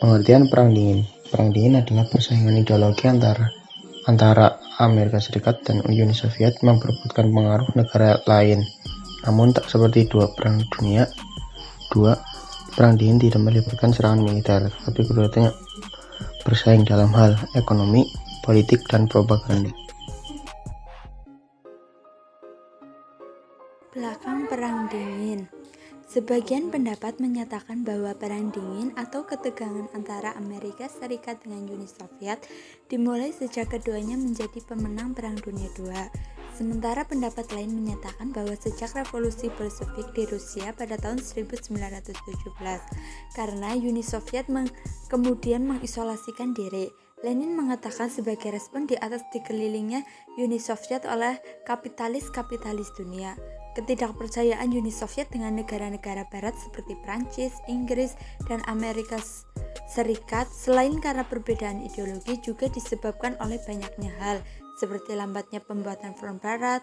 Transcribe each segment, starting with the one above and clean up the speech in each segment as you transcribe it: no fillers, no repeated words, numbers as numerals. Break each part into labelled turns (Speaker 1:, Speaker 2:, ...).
Speaker 1: Pengertian Perang Dingin. Perang Dingin adalah persaingan ideologi antara Amerika Serikat dan Uni Soviet memperebutkan pengaruh negara lain. Namun tak seperti Perang Dunia II, Perang Dingin tidak melibatkan serangan militer, tetapi keduanya bersaing dalam hal ekonomi, politik, dan propaganda.
Speaker 2: Belakang Perang Dingin. Sebagian pendapat menyatakan bahwa Perang Dingin atau ketegangan antara Amerika Serikat dengan Uni Soviet dimulai sejak keduanya menjadi pemenang Perang Dunia II. Sementara pendapat lain menyatakan bahwa sejak revolusi Bolshevik di Rusia pada tahun 1917, karena Uni Soviet kemudian mengisolasikan diri. Lenin mengatakan sebagai respon di atas dikelilingnya Uni Soviet oleh kapitalis dunia. Ketidakpercayaan Uni Soviet dengan negara-negara barat seperti Prancis, Inggris, dan Amerika Serikat selain karena perbedaan ideologi juga disebabkan oleh banyaknya hal seperti lambatnya pembuatan front barat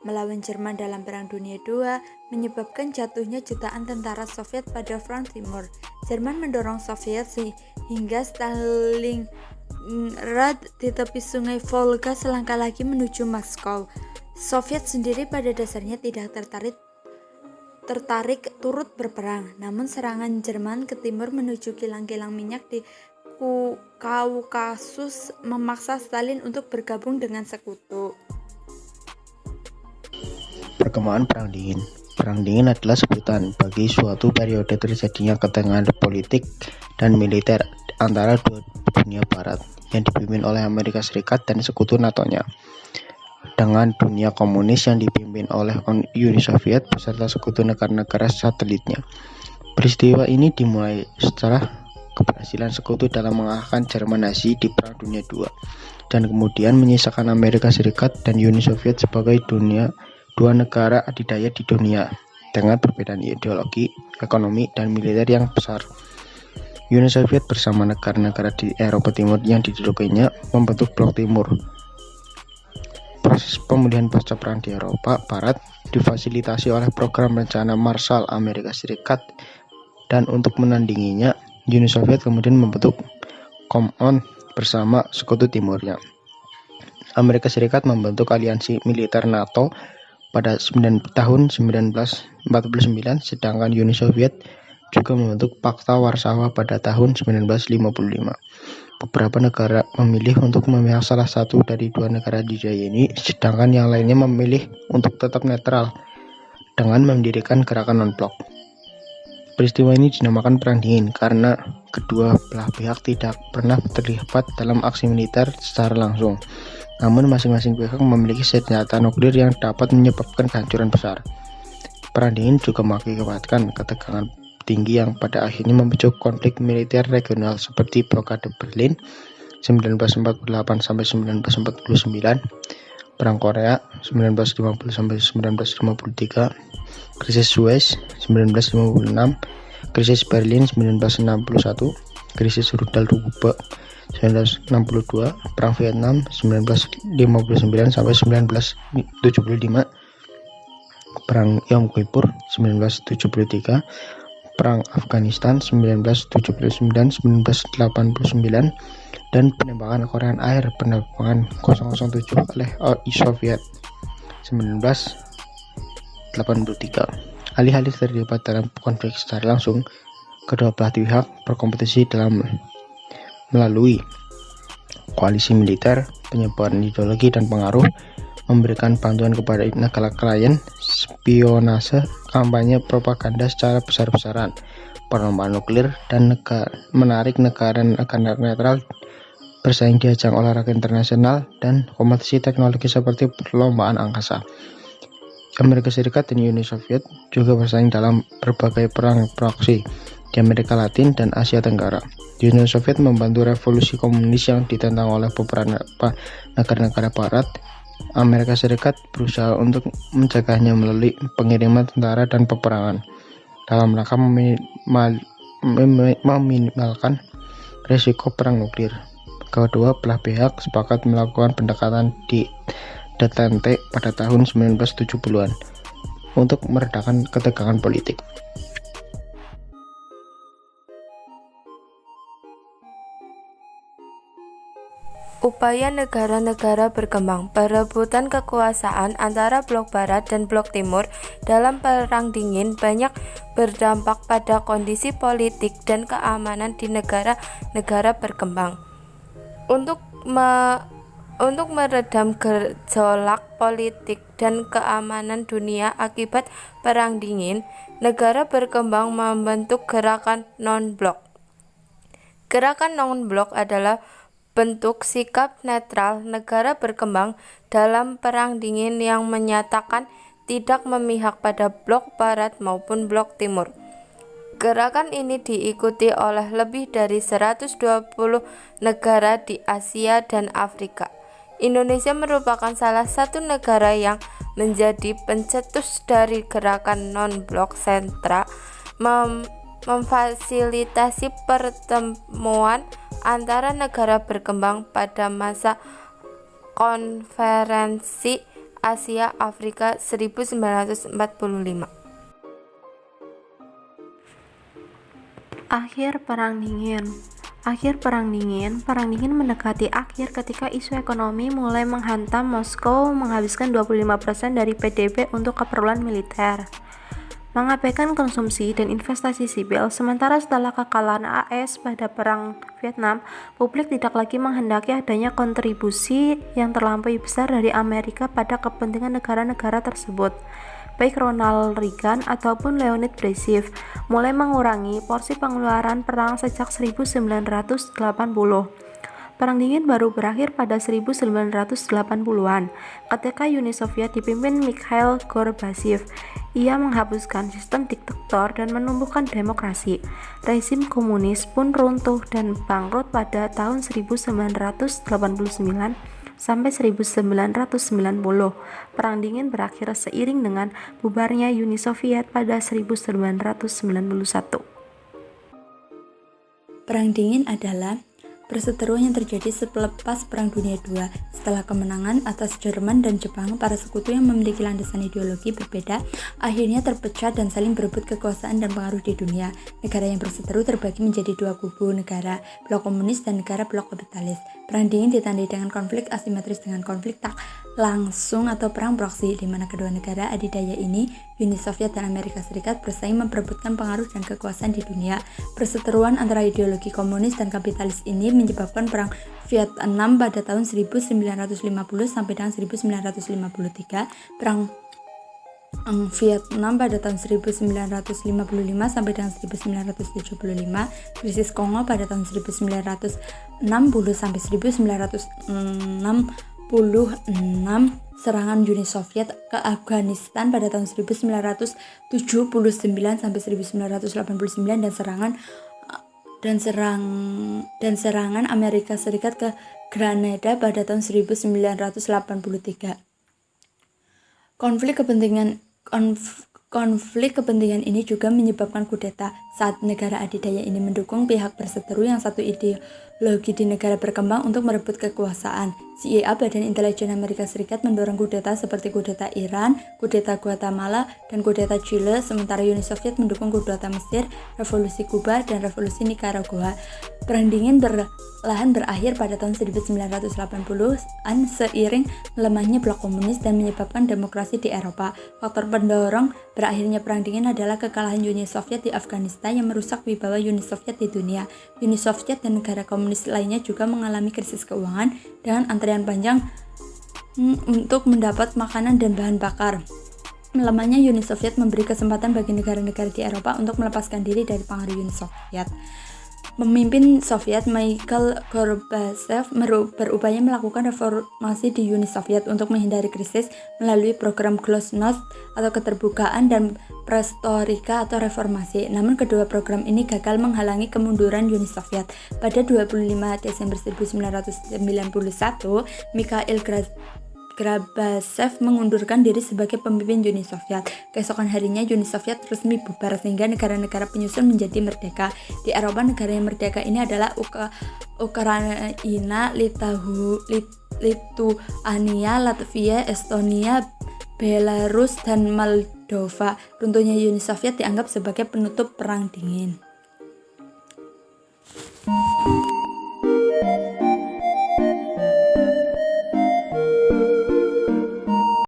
Speaker 2: melawan Jerman dalam Perang Dunia II menyebabkan jatuhnya jutaan tentara Soviet pada front timur. Jerman mendorong Soviet sehingga Stalingrad di tepi sungai Volga selangkah lagi menuju Moskow. Soviet sendiri pada dasarnya tidak tertarik turut berperang, namun serangan Jerman ke timur menuju kilang-kilang minyak di Kaukasus memaksa Stalin untuk bergabung dengan sekutu.
Speaker 1: Perkembangan Perang Dingin. Perang Dingin adalah sebutan bagi suatu periode terjadinya ketegangan politik dan militer antara dua dunia barat yang dipimpin oleh Amerika Serikat dan sekutu NATO-nya, dengan dunia komunis yang dipimpin oleh Uni Soviet beserta sekutu negara-negara satelitnya. Peristiwa ini dimulai setelah keberhasilan sekutu dalam mengalahkan Jerman Nazi di Perang Dunia II dan kemudian menyisakan Amerika Serikat dan Uni Soviet sebagai dua negara adidaya di dunia dengan perbedaan ideologi, ekonomi, dan militer yang besar. Uni Soviet bersama negara-negara di Eropa Timur yang didudukinya membentuk Blok Timur. Proses pemulihan pasca perang di Eropa Barat difasilitasi oleh program rencana Marshall Amerika Serikat, dan untuk menandinginya, Uni Soviet kemudian membentuk Commonwealth bersama sekutu timurnya. Amerika Serikat membentuk aliansi militer NATO pada tahun 1949, sedangkan Uni Soviet juga membentuk Pakta Warsawa pada tahun 1955. Beberapa negara memilih untuk memihak salah satu dari dua negara adidaya ini, sedangkan yang lainnya memilih untuk tetap netral dengan mendirikan gerakan non-blok. Peristiwa ini dinamakan Perang Dingin karena kedua belah pihak tidak pernah terlibat dalam aksi militer secara langsung, namun masing-masing pihak memiliki senjata nuklir yang dapat menyebabkan kehancuran besar. Perang Dingin juga mengakibatkan ketegangan tinggi yang pada akhirnya memicu konflik militer regional seperti blokade Berlin 1948-1949, Perang Korea 1950-1953, krisis Suez 1956, krisis Berlin 1961, krisis rudal Kuba 1962, Perang Vietnam 1959-1975, Perang Yom Kippur 1973, Perang Afghanistan 1979-1989, dan penembakan Korean Air penerbangan 007 oleh Soviet 1983. Alih-alih terlibat dalam konflik secara langsung, kedua belah pihak berkompetisi melalui koalisi militer, penyebaran ideologi dan pengaruh, memberikan bantuan kepada negara klien, spionase, kampanye propaganda secara besar-besaran, perlombaan nuklir, dan menarik negara-negara netral bersaing di ajang olahraga internasional dan kompetisi teknologi seperti perlombaan angkasa. Amerika Serikat dan Uni Soviet juga bersaing dalam berbagai perang proksi di Amerika Latin dan Asia Tenggara. Uni Soviet membantu revolusi komunis yang ditentang oleh beberapa negara-negara barat. Amerika Serikat berusaha untuk mencegahnya melalui pengiriman tentara dan peperangan dalam rangka meminimalkan risiko perang nuklir. Kedua belah pihak sepakat melakukan pendekatan di Detente pada tahun 1970-an untuk meredakan ketegangan politik.
Speaker 3: Upaya negara-negara berkembang perebutan kekuasaan antara blok barat dan blok timur dalam perang dingin banyak berdampak pada kondisi politik dan keamanan di negara-negara berkembang. Untuk meredam gejolak politik dan keamanan dunia akibat perang dingin, negara berkembang membentuk gerakan non-blok. Gerakan non-blok adalah bentuk sikap netral negara berkembang dalam perang dingin yang menyatakan tidak memihak pada blok barat maupun blok timur. Gerakan ini diikuti oleh lebih dari 120 negara di Asia dan Afrika. Indonesia merupakan salah satu negara yang menjadi pencetus dari gerakan non-blok sentra, memfasilitasi pertemuan antara negara berkembang pada masa Konferensi Asia Afrika 1945.
Speaker 4: Akhir Perang Dingin. Perang dingin mendekati akhir ketika isu ekonomi mulai menghantam Moskow menghabiskan 25% dari PDB untuk keperluan militer, mengabaikan konsumsi dan investasi sipil. Sementara setelah kekalahan AS pada Perang Vietnam, publik tidak lagi menghendaki adanya kontribusi yang terlampaui besar dari Amerika pada kepentingan negara-negara tersebut. Baik Ronald Reagan ataupun Leonid Brezhnev mulai mengurangi porsi pengeluaran perang sejak 1980. Perang dingin baru berakhir pada 1980-an ketika Uni Soviet dipimpin Mikhail Gorbachev. Ia menghapuskan sistem diktator dan menumbuhkan demokrasi. Rezim komunis pun runtuh dan bangkrut pada tahun 1989 sampai 1990. Perang dingin berakhir seiring dengan bubarnya Uni Soviet pada 1991.
Speaker 2: Perang dingin adalah perseteruan yang terjadi selepas Perang Dunia II. Setelah kemenangan atas Jerman dan Jepang, para sekutu yang memiliki landasan ideologi berbeda akhirnya terpecah dan saling berebut kekuasaan dan pengaruh di dunia. Negara yang berseteru terbagi menjadi dua kubu, negara blok komunis dan negara blok kapitalis. Perang dingin ditandai dengan konflik asimetris dengan konflik tak langsung atau perang proksi, di mana kedua negara adidaya ini, Uni Soviet dan Amerika Serikat, bersaing memperebutkan pengaruh dan kekuasaan di dunia. Perseteruan antara ideologi komunis dan kapitalis ini menyebabkan Perang Vietnam pada tahun 1950 sampai dengan 1953, Perang Vietnam pada tahun 1955 sampai dengan 1975, krisis Kongo pada tahun 1960 sampai 1966, serangan Uni Soviet ke Afghanistan pada tahun 1979 sampai 1989 dan serangan Amerika Serikat ke Grenada pada tahun 1983. Konflik kepentingan ini juga menyebabkan kudeta saat negara adidaya ini mendukung pihak berseteru yang satu ideologi di negara berkembang untuk merebut kekuasaan. CIA, Badan Intelijen Amerika Serikat, mendorong kudeta seperti kudeta Iran, kudeta Guatemala, dan kudeta Chile, sementara Uni Soviet mendukung kudeta Mesir, revolusi Kuba, dan revolusi Nicaragua. Perang dingin perlahan berakhir pada tahun 1980-an seiring melemahnya blok komunis dan menyebabkan demokrasi di Eropa. Faktor pendorong berakhirnya perang dingin adalah kekalahan Uni Soviet di Afghanistan yang merusak wibawa Uni Soviet di dunia. Uni Soviet dan negara komunis lainnya juga mengalami krisis keuangan dengan antrian panjang untuk mendapat makanan dan bahan bakar. Melemahnya Uni Soviet memberi kesempatan bagi negara-negara di Eropa untuk melepaskan diri dari pengaruh Uni Soviet. Pemimpin Soviet Mikhail Gorbachev berupaya melakukan reformasi di Uni Soviet untuk menghindari krisis melalui program Glasnost atau keterbukaan dan Perestroika atau reformasi. Namun kedua program ini gagal menghalangi kemunduran Uni Soviet. Pada 25 Desember 1991, Mikhail Gorbachev mengundurkan diri sebagai pemimpin Uni Soviet. Keesokan harinya Uni Soviet resmi bubar sehingga negara-negara penyusun menjadi merdeka. Di Eropa, negara yang merdeka ini adalah Ukraina, Lituania, Latvia, Estonia, Belarus, dan Moldova. Runtuhnya Uni Soviet dianggap sebagai penutup Perang Dingin.